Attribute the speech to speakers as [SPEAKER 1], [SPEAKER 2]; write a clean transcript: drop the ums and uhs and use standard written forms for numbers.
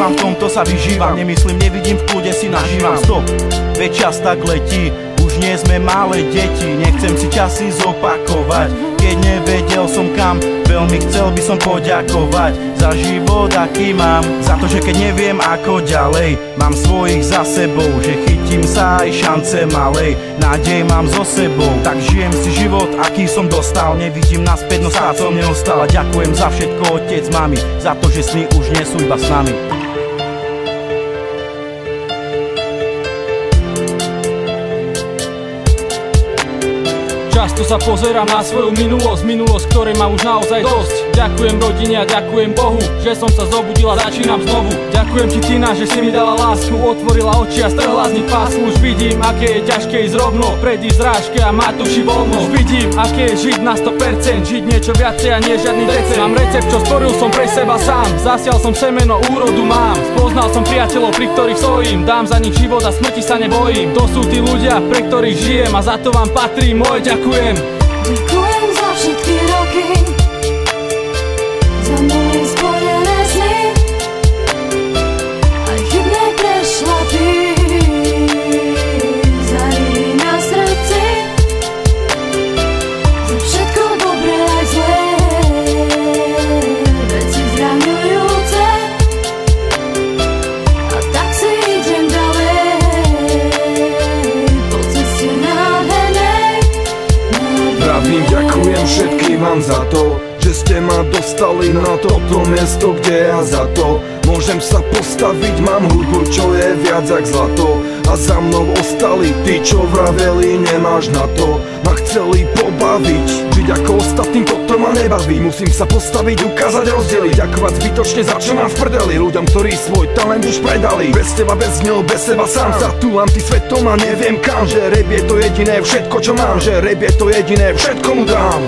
[SPEAKER 1] V tomto sa vyžívam, nemyslím, nevidím, v kľude si nažívam. Stop, veď čas tak letí, už nie sme malé deti. Nechcem si časy zopakovať, keď nevedel som kam, veľmi chcel by som poďakovať za život, aký mám, za to, že keď neviem ako ďalej, mám svojich za sebou, že chytím sa aj šance malej, nádej mám so sebou, tak žijem si život, aký som dostal, nevidím naspäť, no stále som neostal. A ďakujem za všetko, otec, mami, za to, že sny už nie sú iba s nami.
[SPEAKER 2] Často sa pozerám na svoju minulosť, ktorej mám už naozaj dosť. Ďakujem rodine a ďakujem Bohu, že som sa zobudil a začínam znovu. Ďakujem ti, Tina, že si mi dala lásku, otvorila oči a strhla z nich pásku. Už vidím, aké je ťažké ísť rovno, predísť zrážke a mať duši voľno. Už vidím, aké je žiť na 100%, žiť niečo viacej a nie žiadny recept. Mám recept, čo stvoril som pre seba sám, zasial som semeno, úrodu mám. Spoznal som priateľov, pri ktorých stojím, dám za nich život a smrti sa nebojím. To sú tí ľudia, pre ktorých žijem a za to vám patrí moje ďakujem.
[SPEAKER 3] Ďakujem za všetky roky, za moje splnené sny, aj chybné prešlapy, za riny na srdci, za všetko dobré aj zlé, veci zraňujúce, a tak si idem ďalej, po ceste nádhernej.
[SPEAKER 4] Pravím, ďakujem všetkým vám za to, že ste ma dostali na toto miesto, kde ja za to môžem sa postaviť. Mám hudbu, čo je viac jak zlato, a za mnou ostali tí, čo vraveli, nemáš na to. Ma chceli pobaviť, žiť ako ostatným, toto ma nebaví. Musím sa postaviť, ukázať, rozdeliť, ďakovať zbytočne, za čo mám v prdeli. Ľuďom, ktorí svoj talent už predali, bez teba, bez ňou, bez seba sám zatúlam ty svetom a neviem kam. Že rap je to jediné všetko, čo mám, že rap je to jediné všetko mu dám.